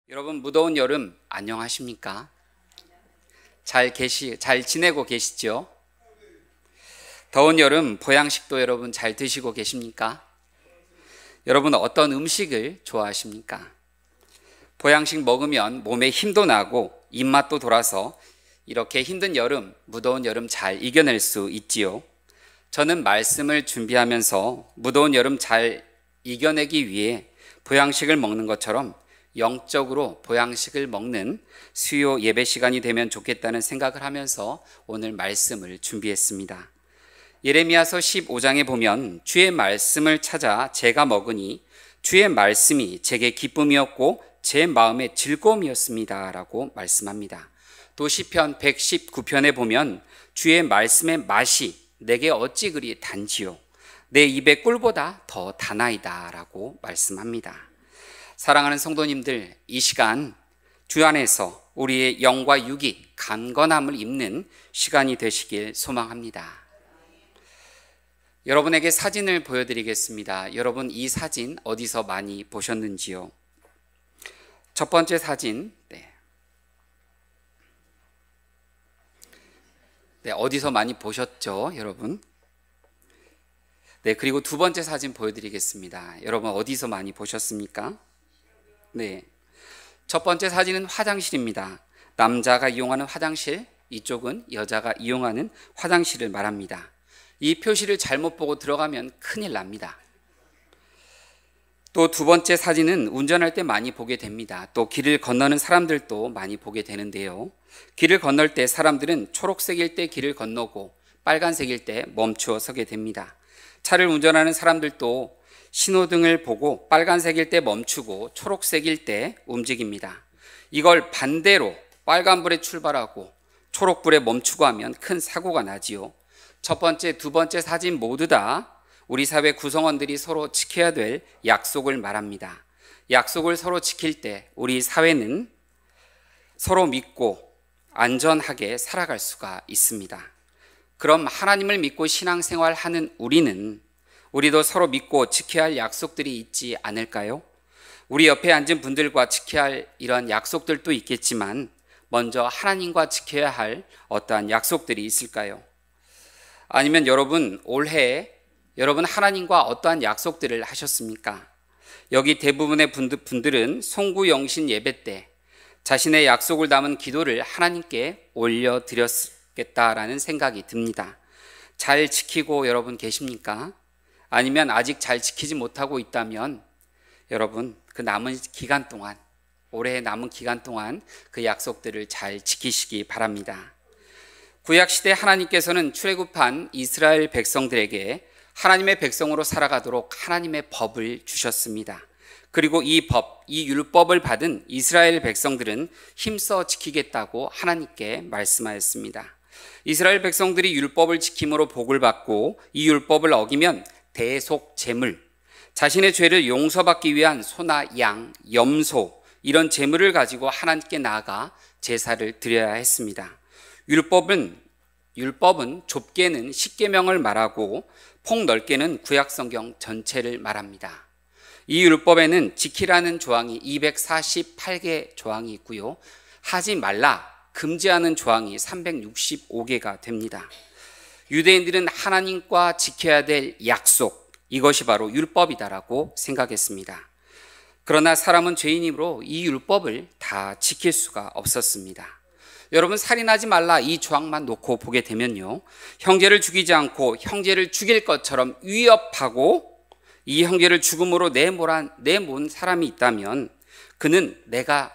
여러분, 무더운 여름 안녕하십니까? 잘 지내고 계시죠? 더운 여름 보양식도 여러분 잘 드시고 계십니까? 여러분, 어떤 음식을 좋아하십니까? 보양식 먹으면 몸에 힘도 나고 입맛도 돌아서 이렇게 힘든 여름, 무더운 여름 잘 이겨낼 수 있지요. 저는 말씀을 준비하면서 무더운 여름 잘 이겨내기 위해 보양식을 먹는 것처럼 영적으로 보양식을 먹는 수요 예배 시간이 되면 좋겠다는 생각을 하면서 오늘 말씀을 준비했습니다. 예레미야서 15장에 보면 주의 말씀을 찾아 제가 먹으니 주의 말씀이 제게 기쁨이었고 제 마음의 즐거움이었습니다 라고 말씀합니다. 또 시편 119편에 보면 주의 말씀의 맛이 내게 어찌 그리 단지요 내 입의 꿀보다 더 다나이다 라고 말씀합니다. 사랑하는 성도님들, 이 시간 주 안에서 우리의 영과 육이 강건함을 입는 시간이 되시길 소망합니다. 여러분에게 사진을 보여드리겠습니다. 여러분, 이 사진 어디서 많이 보셨는지요? 첫 번째 사진, 어디서 많이 보셨죠, 여러분? 그리고 두 번째 사진 보여드리겠습니다. 여러분, 어디서 많이 보셨습니까? 첫 번째 사진은 화장실입니다. 남자가 이용하는 화장실, 이쪽은 여자가 이용하는 화장실을 말합니다. 이 표시를 잘못 보고 들어가면 큰일 납니다. 또 두 번째 사진은 운전할 때 많이 보게 됩니다. 또 길을 건너는 사람들도 많이 보게 되는데요. 길을 건널 때 사람들은 초록색일 때 길을 건너고 빨간색일 때 멈추어 서게 됩니다. 차를 운전하는 사람들도 신호등을 보고 빨간색일 때 멈추고 초록색일 때 움직입니다. 이걸 반대로 빨간불에 출발하고 초록불에 멈추고 하면 큰 사고가 나지요. 첫 번째, 두 번째 사진 모두 다 우리 사회 구성원들이 서로 지켜야 될 약속을 말합니다. 약속을 서로 지킬 때 우리 사회는 서로 믿고 안전하게 살아갈 수가 있습니다. 그럼 하나님을 믿고 신앙생활하는 우리도 서로 믿고 지켜야 할 약속들이 있지 않을까요? 우리 옆에 앉은 분들과 지켜야 할 이런 약속들도 있겠지만 먼저 하나님과 지켜야 할 어떠한 약속들이 있을까요? 아니면 여러분, 올해 여러분 하나님과 어떠한 약속들을 하셨습니까? 여기 대부분의 분들은 송구영신 예배 때 자신의 약속을 담은 기도를 하나님께 올려드렸겠다라는 생각이 듭니다. 잘 지키고 여러분 계십니까? 아니면 아직 잘 지키지 못하고 있다면 여러분, 그 남은 기간 동안, 올해 남은 기간 동안 그 약속들을 잘 지키시기 바랍니다. 구약시대 하나님께서는 출애굽한 이스라엘 백성들에게 하나님의 백성으로 살아가도록 하나님의 법을 주셨습니다. 그리고 이 율법을 받은 이스라엘 백성들은 힘써 지키겠다고 하나님께 말씀하였습니다. 이스라엘 백성들이 율법을 지킴으로 복을 받고 이 율법을 어기면 대속 제물, 자신의 죄를 용서받기 위한 소나 양, 염소 이런 제물을 가지고 하나님께 나아가 제사를 드려야 했습니다. 율법은 좁게는 십계명을 말하고 폭넓게는 구약성경 전체를 말합니다. 이 율법에는 지키라는 조항이 248개 조항이 있고요. 하지 말라, 금지하는 조항이 365개가 됩니다. 유대인들은 하나님과 지켜야 될 약속, 이것이 바로 율법이다라고 생각했습니다. 그러나 사람은 죄인이므로 이 율법을 다 지킬 수가 없었습니다. 여러분, 살인하지 말라 이 조항만 놓고 보게 되면요, 형제를 죽이지 않고 형제를 죽일 것처럼 위협하고 이 형제를 죽음으로 내몬 사람이 있다면 그는 내가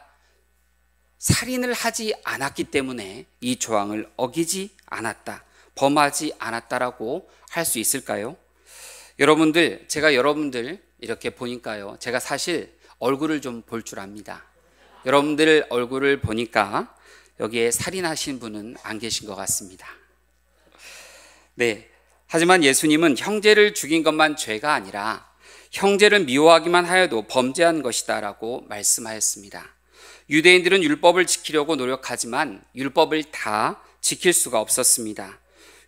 살인을 하지 않았기 때문에 이 조항을 어기지 않았다, 범하지 않았다라고 할 수 있을까요? 여러분들, 제가 여러분들 이렇게 보니까요, 제가 사실 얼굴을 좀 볼 줄 압니다. 여러분들 얼굴을 보니까 여기에 살인하신 분은 안 계신 것 같습니다. 하지만 예수님은 형제를 죽인 것만 죄가 아니라 형제를 미워하기만 하여도 범죄한 것이다 라고 말씀하였습니다. 유대인들은 율법을 지키려고 노력하지만 율법을 다 지킬 수가 없었습니다.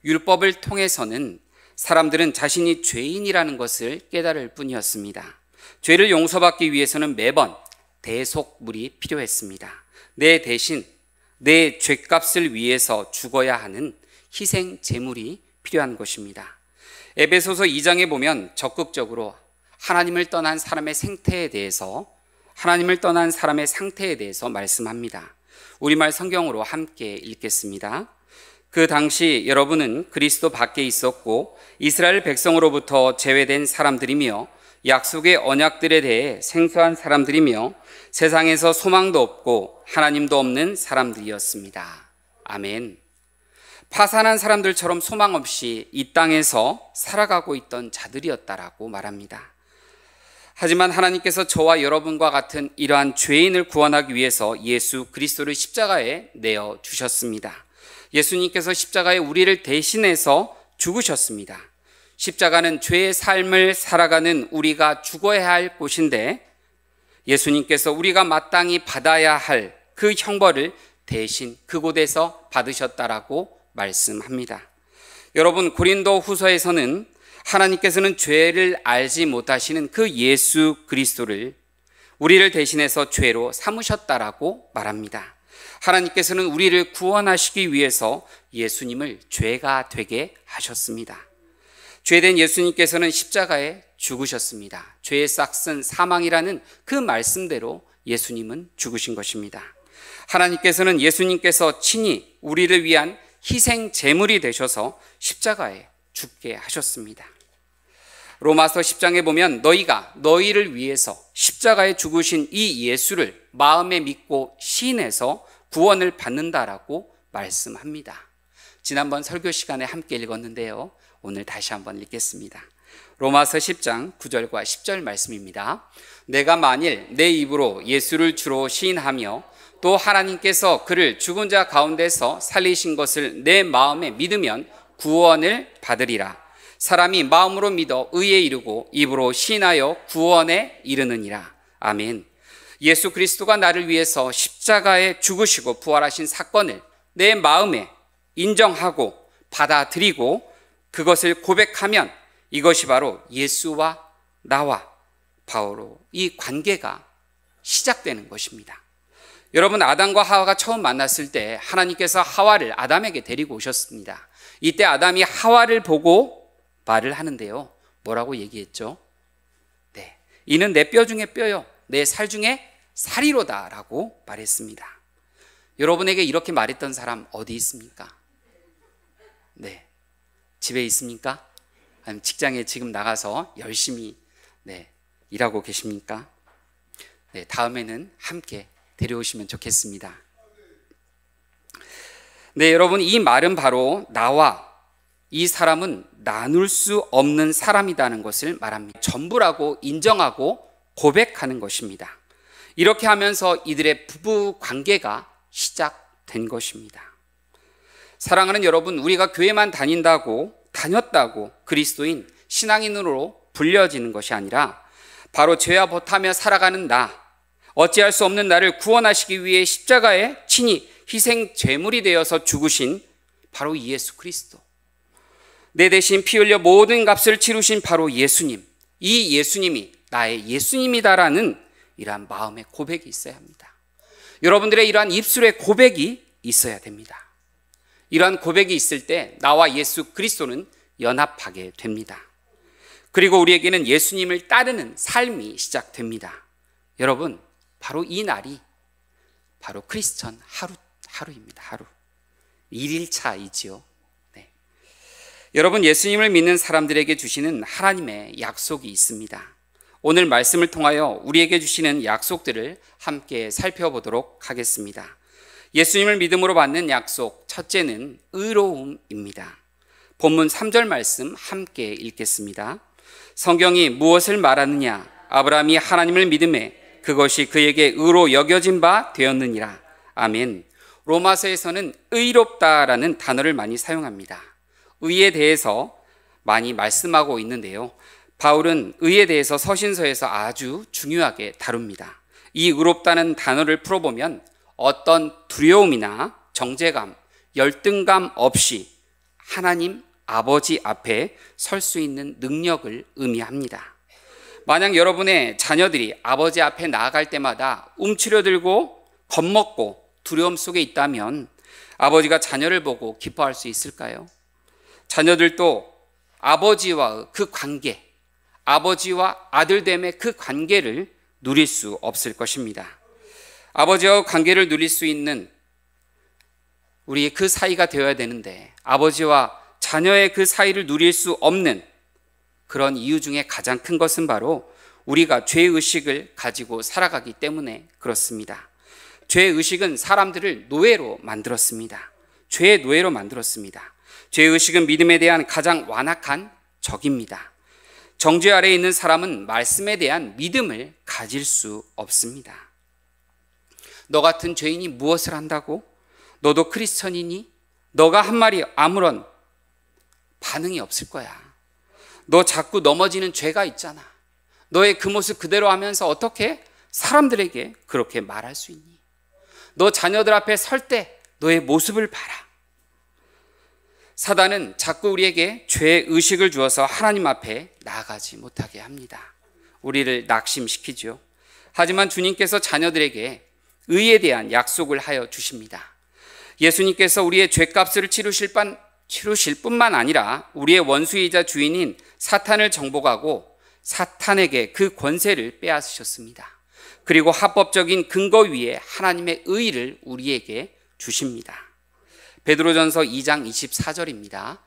율법을 통해서는 사람들은 자신이 죄인이라는 것을 깨달을 뿐이었습니다. 죄를 용서받기 위해서는 매번 대속물이 필요했습니다. 내 대신 내 죄값을 위해서 죽어야 하는 희생 제물이 필요한 것입니다. 에베소서 2장에 보면 적극적으로 하나님을 떠난 사람의 상태에 대해서 말씀합니다. 우리말 성경으로 함께 읽겠습니다. 그 당시 여러분은 그리스도 밖에 있었고 이스라엘 백성으로부터 제외된 사람들이며 약속의 언약들에 대해 생소한 사람들이며 세상에서 소망도 없고 하나님도 없는 사람들이었습니다. 아멘. 파산한 사람들처럼 소망 없이 이 땅에서 살아가고 있던 자들이었다라고 말합니다. 하지만 하나님께서 저와 여러분과 같은 이러한 죄인을 구원하기 위해서 예수 그리스도를 십자가에 내어 주셨습니다. 예수님께서 십자가에 우리를 대신해서 죽으셨습니다. 십자가는 죄의 삶을 살아가는 우리가 죽어야 할 곳인데 예수님께서 우리가 마땅히 받아야 할 그 형벌을 대신 그곳에서 받으셨다라고 말씀합니다. 여러분, 고린도 후서에서는 하나님께서는 죄를 알지 못하시는 그 예수 그리스도를 우리를 대신해서 죄로 삼으셨다라고 말합니다. 하나님께서는 우리를 구원하시기 위해서 예수님을 죄가 되게 하셨습니다. 죄된 예수님께서는 십자가에 죽으셨습니다. 죄의 싹슨 사망이라는 그 말씀대로 예수님은 죽으신 것입니다. 하나님께서는 예수님께서 친히 우리를 위한 희생 제물이 되셔서 십자가에 죽게 하셨습니다. 로마서 10장에 보면 너희가 너희를 위해서 십자가에 죽으신 이 예수를 마음에 믿고 시인해서 구원을 받는다라고 말씀합니다. 지난번 설교 시간에 함께 읽었는데요. 오늘 다시 한번 읽겠습니다. 로마서 10장 9절과 10절 말씀입니다. 내가 만일 내 입으로 예수를 주로 시인하며 또 하나님께서 그를 죽은 자 가운데서 살리신 것을 내 마음에 믿으면 구원을 받으리라. 사람이 마음으로 믿어 의에 이르고 입으로 시인하여 구원에 이르느니라. 아멘. 예수 그리스도가 나를 위해서 십자가에 죽으시고 부활하신 사건을 내 마음에 인정하고 받아들이고 그것을 고백하면 이것이 바로 예수와 나와 바로 이 관계가 시작되는 것입니다. 여러분, 아담과 하와가 처음 만났을 때 하나님께서 하와를 아담에게 데리고 오셨습니다. 이때 아담이 하와를 보고 말을 하는데요. 뭐라고 얘기했죠? 네, 이는 내 뼈 중에 뼈요 내 살 중에 살이로다 라고 말했습니다. 여러분에게 이렇게 말했던 사람 어디 있습니까? 네, 집에 있습니까? 아니면 직장에 지금 나가서 열심히 일하고 계십니까? 네, 다음에는 함께 데려오시면 좋겠습니다. 네, 여러분, 이 말은 바로 나와 이 사람은 나눌 수 없는 사람이라는 것을 말합니다. 전부라고 인정하고 고백하는 것입니다. 이렇게 하면서 이들의 부부 관계가 시작된 것입니다. 사랑하는 여러분, 우리가 교회만 다녔다고 그리스도인 신앙인으로 불려지는 것이 아니라 바로 죄와 버타며 살아가는 나, 어찌할 수 없는 나를 구원하시기 위해 십자가에 친히 희생 제물이 되어서 죽으신 바로 예수 그리스도, 내 대신 피 흘려 모든 값을 치르신 바로 예수님, 이 예수님이 나의 예수님이다라는 이러한 마음의 고백이 있어야 합니다. 여러분들의 이러한 입술의 고백이 있어야 됩니다. 이러한 고백이 있을 때 나와 예수 그리스도는 연합하게 됩니다. 그리고 우리에게는 예수님을 따르는 삶이 시작됩니다. 여러분, 바로 이 날이 바로 크리스천 하루입니다. 하루. 1일차이지요. 네. 여러분, 예수님을 믿는 사람들에게 주시는 하나님의 약속이 있습니다. 오늘 말씀을 통하여 우리에게 주시는 약속들을 함께 살펴보도록 하겠습니다. 예수님을 믿음으로 받는 약속, 첫째는 의로움입니다. 본문 3절 말씀 함께 읽겠습니다. 성경이 무엇을 말하느냐? 아브라함이 하나님을 믿음에 그것이 그에게 의로 여겨진 바 되었느니라. 아멘. 로마서에서는 의롭다라는 단어를 많이 사용합니다. 의에 대해서 많이 말씀하고 있는데요. 바울은 의에 대해서 서신서에서 아주 중요하게 다룹니다. 이 의롭다는 단어를 풀어보면 어떤 두려움이나 정죄감, 열등감 없이 하나님 아버지 앞에 설 수 있는 능력을 의미합니다. 만약 여러분의 자녀들이 아버지 앞에 나아갈 때마다 움츠려들고 겁먹고 두려움 속에 있다면 아버지가 자녀를 보고 기뻐할 수 있을까요? 자녀들도 아버지와의 그 관계, 아버지와 아들됨의 그 관계를 누릴 수 없을 것입니다. 아버지와 관계를 누릴 수 있는 우리의 그 사이가 되어야 되는데 아버지와 자녀의 그 사이를 누릴 수 없는 그런 이유 중에 가장 큰 것은 바로 우리가 죄의식을 가지고 살아가기 때문에 그렇습니다. 죄의식은 사람들을 노예로 만들었습니다. 죄의 노예로 만들었습니다. 죄의식은 믿음에 대한 가장 완악한 적입니다. 정죄 아래에 있는 사람은 말씀에 대한 믿음을 가질 수 없습니다. 너 같은 죄인이 무엇을 한다고? 너도 크리스천이니? 너가 한 말이 아무런 반응이 없을 거야. 너 자꾸 넘어지는 죄가 있잖아. 너의 그 모습 그대로 하면서 어떻게 사람들에게 그렇게 말할 수 있니? 너 자녀들 앞에 설 때 너의 모습을 봐라. 사단은 자꾸 우리에게 죄의 의식을 주어서 하나님 앞에 나아가지 못하게 합니다. 우리를 낙심시키죠. 하지만 주님께서 자녀들에게 의에 대한 약속을 하여 주십니다. 예수님께서 우리의 죄값을 치르실 뿐만 아니라 우리의 원수이자 주인인 사탄을 정복하고 사탄에게 그 권세를 빼앗으셨습니다. 그리고 합법적인 근거 위에 하나님의 의를 우리에게 주십니다. 베드로전서 2장 24절입니다.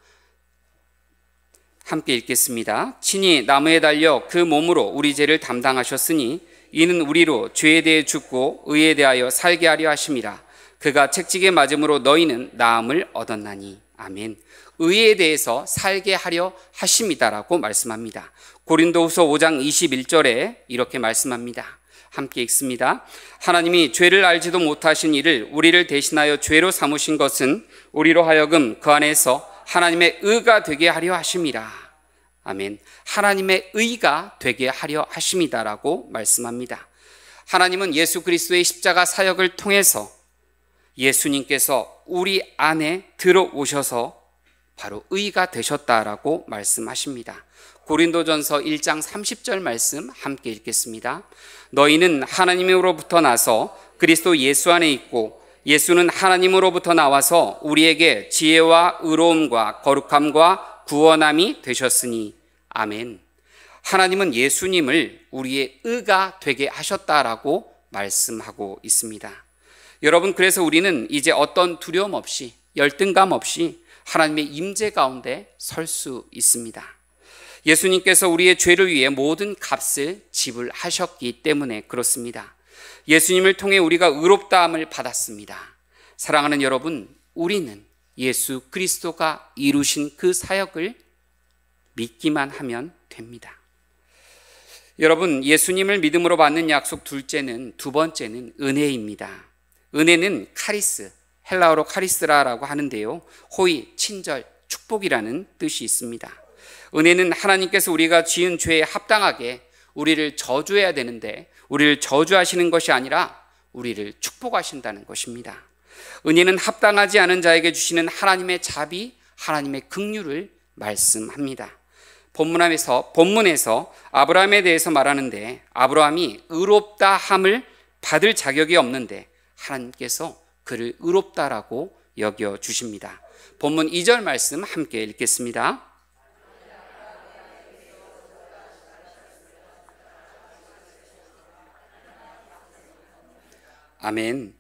함께 읽겠습니다. 친히 나무에 달려 그 몸으로 우리 죄를 담당하셨으니 이는 우리로 죄에 대해 죽고 의에 대하여 살게 하려 하심이라. 그가 채찍에 맞음으로 너희는 나음을 얻었나니. 아멘. 의에 대해서 살게 하려 하심이다라고 말씀합니다. 고린도후서 5장 21절에 이렇게 말씀합니다. 함께 읽습니다. 하나님이 죄를 알지도 못하신 이를 우리를 대신하여 죄로 삼으신 것은 우리로 하여금 그 안에서 하나님의 의가 되게 하려 하심이라. 아멘. 하나님의 의가 되게 하려 하심이다라고 말씀합니다. 하나님은 예수 그리스도의 십자가 사역을 통해서 예수님께서 우리 안에 들어오셔서 바로 의가 되셨다라고 말씀하십니다. 고린도전서 1장 30절 말씀 함께 읽겠습니다. 너희는 하나님으로부터 나서 그리스도 예수 안에 있고 예수는 하나님으로부터 나와서 우리에게 지혜와 의로움과 거룩함과 구원함이 되셨으니. 아멘. 하나님은 예수님을 우리의 의가 되게 하셨다라고 말씀하고 있습니다. 여러분, 그래서 우리는 이제 어떤 두려움 없이 열등감 없이 하나님의 임재 가운데 설 수 있습니다. 예수님께서 우리의 죄를 위해 모든 값을 지불하셨기 때문에 그렇습니다. 예수님을 통해 우리가 의롭다함을 받았습니다. 사랑하는 여러분, 우리는 예수 그리스도가 이루신 그 사역을 믿기만 하면 됩니다. 여러분, 예수님을 믿음으로 받는 약속 두 번째는 은혜입니다. 은혜는 카리스, 헬라어로 카리스라라고 하는데요, 호의, 친절, 축복이라는 뜻이 있습니다. 은혜는 하나님께서 우리가 지은 죄에 합당하게 우리를 저주해야 되는데 우리를 저주하시는 것이 아니라 우리를 축복하신다는 것입니다. 은혜는 합당하지 않은 자에게 주시는 하나님의 자비, 하나님의 긍휼을 말씀합니다. 본문에서 아브라함에 대해서 말하는데 아브라함이 의롭다 함을 받을 자격이 없는데 하나님께서 그를 의롭다라고 여겨 주십니다. 본문 2절 말씀 함께 읽겠습니다. 아멘.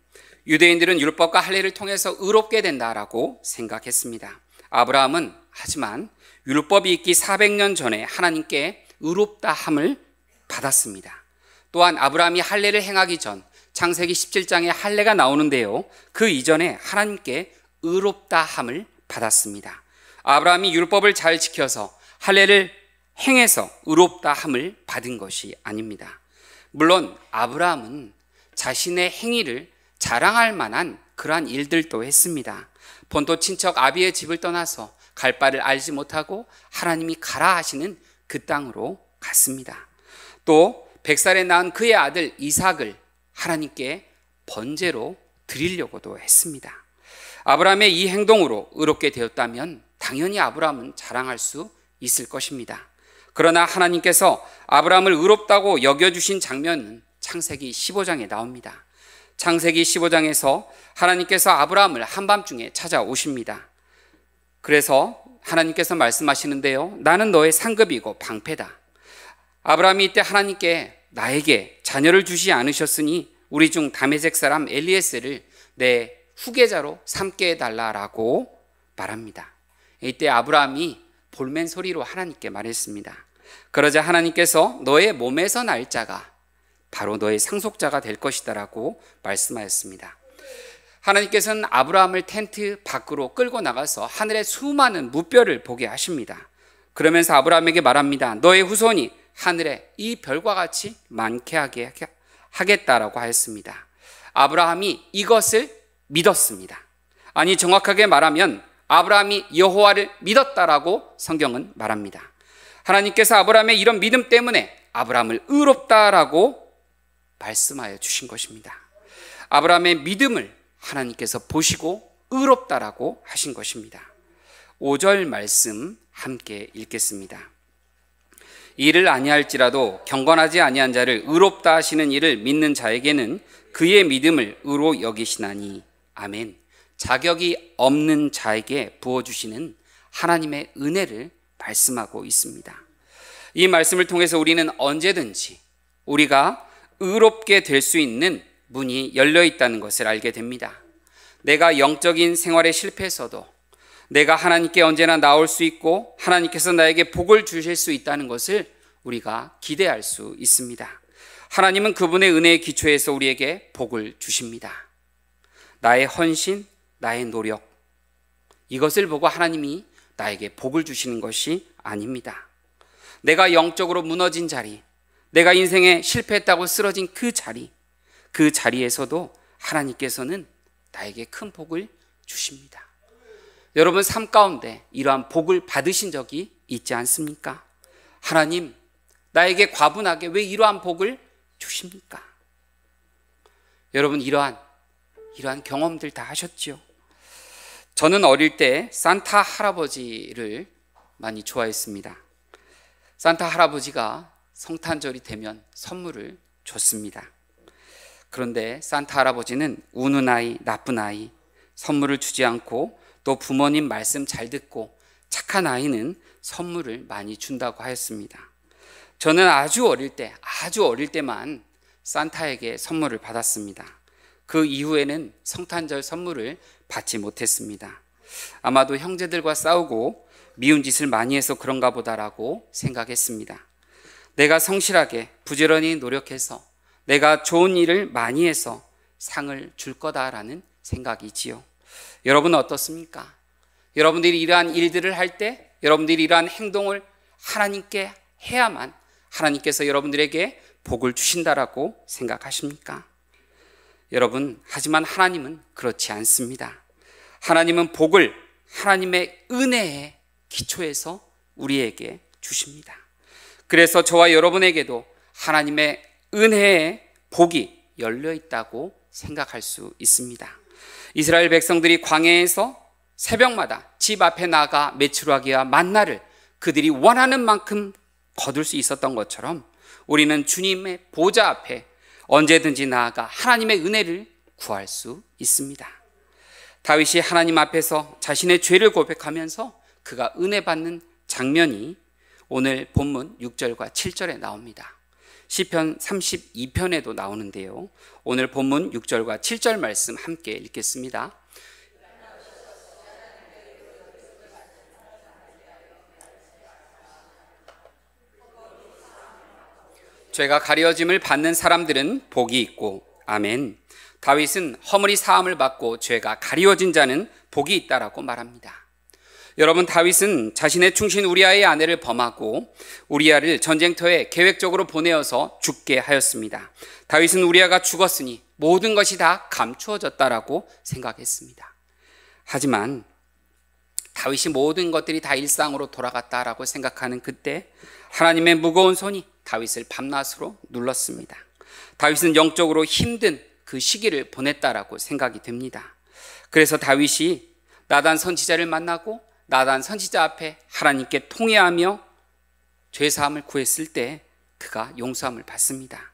유대인들은 율법과 할례를 통해서 의롭게 된다라고 생각했습니다. 아브라함은 하지만 율법이 있기 400년 전에 하나님께 의롭다 함을 받았습니다. 또한 아브라함이 할례를 행하기 전 창세기 17장에 할례가 나오는데요, 그 이전에 하나님께 의롭다 함을 받았습니다. 아브라함이 율법을 잘 지켜서 할례를 행해서 의롭다 함을 받은 것이 아닙니다. 물론 아브라함은 자신의 행위를 자랑할 만한 그러한 일들도 했습니다. 본토 친척 아비의 집을 떠나서 갈 바를 알지 못하고 하나님이 가라 하시는 그 땅으로 갔습니다. 또 100살에 낳은 그의 아들 이삭을 하나님께 번제로 드리려고도 했습니다. 아브라함의 이 행동으로 의롭게 되었다면 당연히 아브라함은 자랑할 수 있을 것입니다. 그러나 하나님께서 아브라함을 의롭다고 여겨주신 장면은 창세기 15장에 나옵니다. 창세기 15장에서 하나님께서 아브라함을 한밤중에 찾아오십니다. 그래서 하나님께서 말씀하시는데요, 나는 너의 상급이고 방패다. 아브라함이 이때 하나님께 나에게 자녀를 주지 않으셨으니 우리 중 다메섹 사람 엘리에셀을 내 후계자로 삼게 해달라라고 말합니다. 이때 아브라함이 볼멘 소리로 하나님께 말했습니다. 그러자 하나님께서 너의 몸에서 날 자가 바로 너의 상속자가 될 것이다라고 말씀하였습니다. 하나님께서는 아브라함을 텐트 밖으로 끌고 나가서 하늘의 수많은 무별을 보게 하십니다. 그러면서 아브라함에게 말합니다. 너의 후손이 하늘에 이 별과 같이 많게 하게 하겠다라고 하였습니다. 아브라함이 이것을 믿었습니다. 아니, 정확하게 말하면 아브라함이 여호와를 믿었다라고 성경은 말합니다. 하나님께서 아브라함의 이런 믿음 때문에 아브라함을 의롭다라고 말씀하여 주신 것입니다. 아브라함의 믿음을 하나님께서 보시고 의롭다라고 하신 것입니다. 5절 말씀 함께 읽겠습니다. 이를 아니할지라도 경건하지 아니한 자를 의롭다 하시는 이를 믿는 자에게는 그의 믿음을 의로 여기시나니. 아멘. 자격이 없는 자에게 부어주시는 하나님의 은혜를 말씀하고 있습니다. 이 말씀을 통해서 우리는 언제든지 우리가 의롭게 될 수 있는 문이 열려 있다는 것을 알게 됩니다. 내가 영적인 생활에 실패했어도 내가 하나님께 언제나 나올 수 있고 하나님께서 나에게 복을 주실 수 있다는 것을 우리가 기대할 수 있습니다. 하나님은 그분의 은혜의 기초에서 우리에게 복을 주십니다. 나의 헌신, 나의 노력, 이것을 보고 하나님이 나에게 복을 주시는 것이 아닙니다. 내가 영적으로 무너진 자리, 내가 인생에 실패했다고 쓰러진 그 자리에서도 하나님께서는 나에게 큰 복을 주십니다. 여러분, 삶 가운데 이러한 복을 받으신 적이 있지 않습니까? 하나님, 나에게 과분하게 왜 이러한 복을 주십니까? 여러분, 이러한 경험들 다 하셨죠? 저는 어릴 때 산타 할아버지를 많이 좋아했습니다. 산타 할아버지가 성탄절이 되면 선물을 줬습니다. 그런데 산타 할아버지는 우는 아이, 나쁜 아이, 선물을 주지 않고 또 부모님 말씀 잘 듣고 착한 아이는 선물을 많이 준다고 하였습니다. 저는 아주 어릴 때만 산타에게 선물을 받았습니다. 그 이후에는 성탄절 선물을 받지 못했습니다. 아마도 형제들과 싸우고 미운 짓을 많이 해서 그런가 보다라고 생각했습니다. 내가 성실하게 부지런히 노력해서 내가 좋은 일을 많이 해서 상을 줄 거다라는 생각이지요. 여러분은 어떻습니까? 여러분들이 이러한 일들을 할 때, 여러분들이 이러한 행동을 하나님께 해야만 하나님께서 여러분들에게 복을 주신다라고 생각하십니까? 여러분, 하지만 하나님은 그렇지 않습니다. 하나님은 복을 하나님의 은혜의 기초에서 우리에게 주십니다. 그래서 저와 여러분에게도 하나님의 은혜의 복이 열려 있다고 생각할 수 있습니다. 이스라엘 백성들이 광야에서 새벽마다 집 앞에 나가 메추라기와 만나를 그들이 원하는 만큼 거둘 수 있었던 것처럼 우리는 주님의 보좌 앞에 언제든지 나아가 하나님의 은혜를 구할 수 있습니다. 다윗이 하나님 앞에서 자신의 죄를 고백하면서 그가 은혜 받는 장면이 오늘 본문 6절과 7절에 나옵니다. 시편 32편에도 나오는데요. 오늘 본문 6절과 7절 말씀 함께 읽겠습니다. 죄가 가려짐을 받는 사람들은 복이 있고, 아멘. 다윗은 허물이 사함을 받고 죄가 가리워진 자는 복이 있다라고 말합니다. 여러분, 다윗은 자신의 충신 우리아의 아내를 범하고 우리아를 전쟁터에 계획적으로 보내어서 죽게 하였습니다. 다윗은 우리아가 죽었으니 모든 것이 다 감추어졌다라고 생각했습니다. 하지만 다윗이 모든 것들이 다 일상으로 돌아갔다라고 생각하는 그때 하나님의 무거운 손이 다윗을 밤낮으로 눌렀습니다. 다윗은 영적으로 힘든 그 시기를 보냈다라고 생각이 됩니다. 그래서 다윗이 나단 선지자를 만나고 나단 선지자 앞에 하나님께 통회하며 죄사함을 구했을 때 그가 용서함을 받습니다.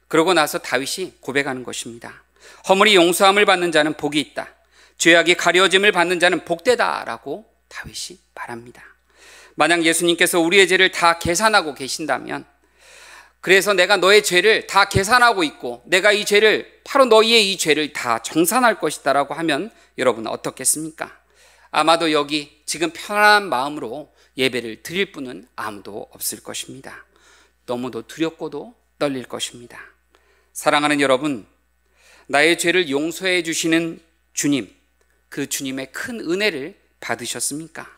그러고 나서 다윗이 고백하는 것입니다. 허물이 용서함을 받는 자는 복이 있다. 죄악이 가려짐을 받는 자는 복되다라고 다윗이 말합니다. 만약 예수님께서 우리의 죄를 다 계산하고 계신다면, 그래서 내가 너의 죄를 다 계산하고 있고 내가 이 죄를, 바로 너희의 이 죄를 다 정산할 것이다 라고 하면 여러분 어떻겠습니까? 아마도 여기 지금 편안한 마음으로 예배를 드릴 분은 아무도 없을 것입니다. 너무도 두렵고도 떨릴 것입니다. 사랑하는 여러분, 나의 죄를 용서해 주시는 주님, 그 주님의 큰 은혜를 받으셨습니까?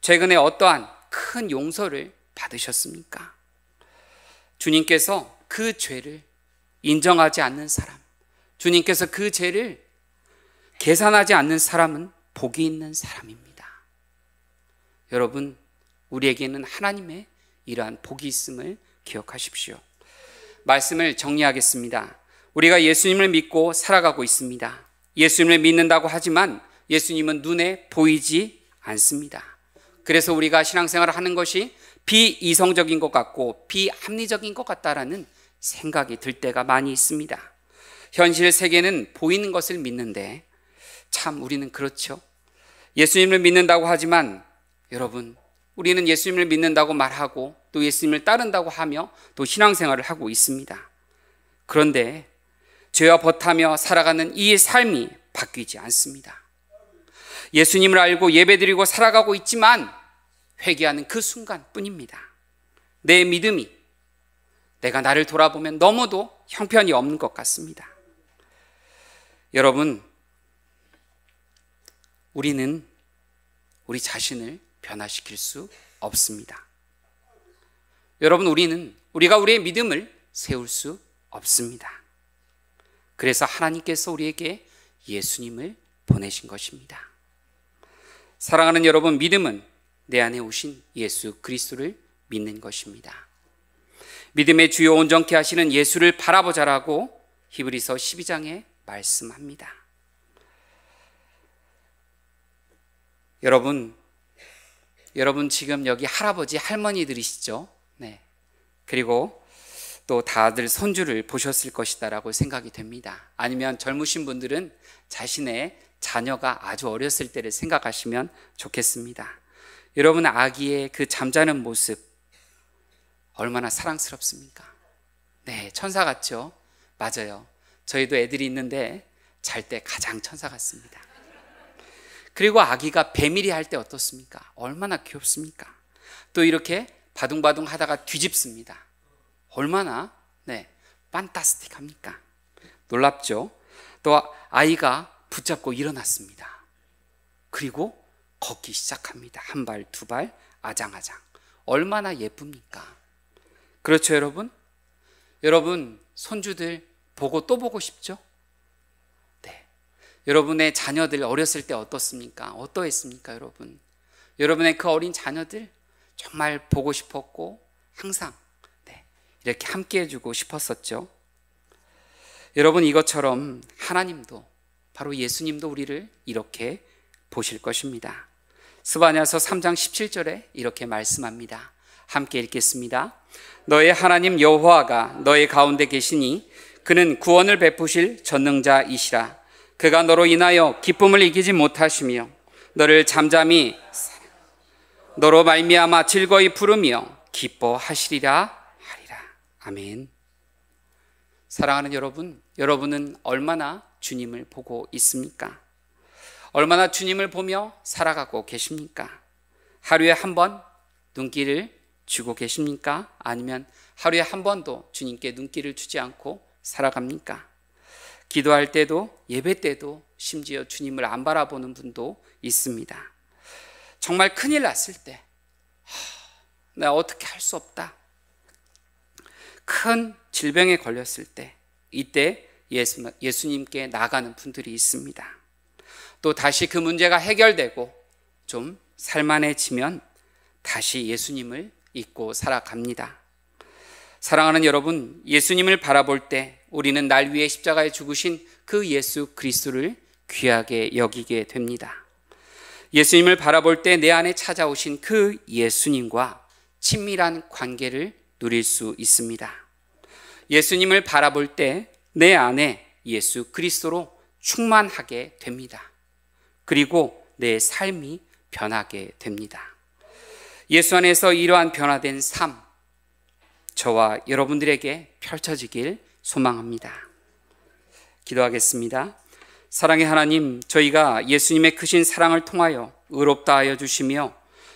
최근에 어떠한 큰 용서를 받으셨습니까? 주님께서 그 죄를 인정하지 않는 사람, 주님께서 그 죄를 계산하지 않는 사람은 복이 있는 사람입니다. 여러분, 우리에게는 하나님의 이러한 복이 있음을 기억하십시오. 말씀을 정리하겠습니다. 우리가 예수님을 믿고 살아가고 있습니다. 예수님을 믿는다고 하지만 예수님은 눈에 보이지 않습니다. 그래서 우리가 신앙생활을 하는 것이 비이성적인 것 같고 비합리적인 것 같다라는 생각이 들 때가 많이 있습니다. 현실 세계는 보이는 것을 믿는데 참 우리는 그렇죠. 예수님을 믿는다고 하지만 여러분, 우리는 예수님을 믿는다고 말하고 또 예수님을 따른다고 하며 또 신앙생활을 하고 있습니다. 그런데 죄와 벗하며 살아가는 이 삶이 바뀌지 않습니다. 예수님을 알고 예배드리고 살아가고 있지만 회개하는 그 순간뿐입니다. 내 믿음이, 내가 나를 돌아보면 너무도 형편이 없는 것 같습니다. 여러분, 우리는 우리 자신을 변화시킬 수 없습니다. 여러분, 우리가 우리의 믿음을 세울 수 없습니다. 그래서 하나님께서 우리에게 예수님을 보내신 것입니다. 사랑하는 여러분, 믿음은 내 안에 오신 예수 그리스도를 믿는 것입니다. 믿음의 주요 온전케 하시는 예수를 바라보자라고 히브리서 12장에 말씀합니다. 여러분 지금 여기 할아버지 할머니들이시죠? 네. 그리고 또 다들 손주를 보셨을 것이다라고 생각이 됩니다. 아니면 젊으신 분들은 자신의 자녀가 아주 어렸을 때를 생각하시면 좋겠습니다. 여러분, 아기의 그 잠자는 모습 얼마나 사랑스럽습니까? 네, 천사 같죠? 맞아요. 저희도 애들이 있는데 잘 때 가장 천사 같습니다. 그리고 아기가 배밀이 할 때 어떻습니까? 얼마나 귀엽습니까? 또 이렇게 바둥바둥 하다가 뒤집습니다. 얼마나 판타스틱합니까? 놀랍죠? 또 아이가 붙잡고 일어났습니다. 그리고 걷기 시작합니다. 한 발, 두 발, 아장아장. 얼마나 예쁩니까? 그렇죠, 여러분? 여러분, 손주들 보고 또 보고 싶죠? 네. 여러분의 자녀들 어렸을 때 어떻습니까? 어떠했습니까, 여러분? 여러분의 그 어린 자녀들 정말 보고 싶었고 항상 이렇게 함께 해주고 싶었었죠. 여러분, 이것처럼 하나님도, 바로 예수님도 우리를 이렇게 보실 것입니다. 스바냐서 3장 17절에 이렇게 말씀합니다. 함께 읽겠습니다. 너의 하나님 여호와가 너의 가운데 계시니 그는 구원을 베푸실 전능자이시라. 그가 너로 인하여 기쁨을 이기지 못하시며 너를 잠잠히 너로 말미암아 즐거이 부르며 기뻐하시리라 하리라. 아멘. 사랑하는 여러분, 여러분은 얼마나 주님을 보고 있습니까? 얼마나 주님을 보며 살아가고 계십니까? 하루에 한 번 눈길을 주고 계십니까? 아니면 하루에 한 번도 주님께 눈길을 주지 않고 살아갑니까? 기도할 때도 예배 때도 심지어 주님을 안 바라보는 분도 있습니다. 정말 큰일 났을 때 내가 어떻게 할 수 없다, 큰 질병에 걸렸을 때 이때 예수님께 나가는 분들이 있습니다. 또 다시 그 문제가 해결되고 좀 살만해지면 다시 예수님을 잊고 살아갑니다. 사랑하는 여러분, 예수님을 바라볼 때 우리는 날 위해 십자가에 죽으신 그 예수 그리스도를 귀하게 여기게 됩니다. 예수님을 바라볼 때 내 안에 찾아오신 그 예수님과 친밀한 관계를 누릴 수 있습니다. 예수님을 바라볼 때 내 안에 예수 그리스도로 충만하게 됩니다. 그리고 내 삶이 변하게 됩니다. 예수 안에서 이러한 변화된 삶, 저와 여러분들에게 펼쳐지길 소망합니다. 기도하겠습니다. 사랑의 하나님, 저희가 예수님의 크신 사랑을 통하여 의롭다 하여 주시며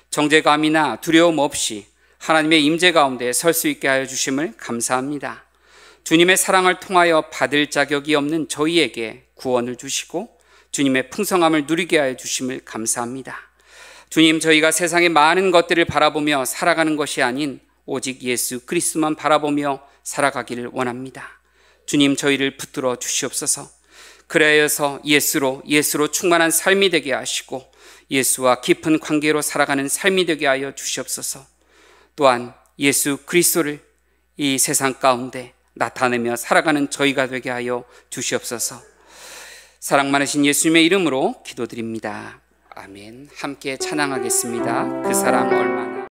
정죄감이나 두려움 없이 하나님의 임재 가운데 설 수 있게 하여 주심을 감사합니다. 주님의 사랑을 통하여 받을 자격이 없는 저희에게 구원을 주시고 주님의 풍성함을 누리게 하여 주심을 감사합니다. 주님, 저희가 세상의 많은 것들을 바라보며 살아가는 것이 아닌 오직 예수 그리스도만 바라보며 살아가기를 원합니다. 주님, 저희를 붙들어 주시옵소서. 그래서 예수로 충만한 삶이 되게 하시고 예수와 깊은 관계로 살아가는 삶이 되게 하여 주시옵소서. 또한 예수 그리스도를 이 세상 가운데 나타내며 살아가는 저희가 되게 하여 주시옵소서. 사랑 많으신 예수님의 이름으로 기도드립니다. 아멘. 함께 찬양하겠습니다. 그 사랑 얼마나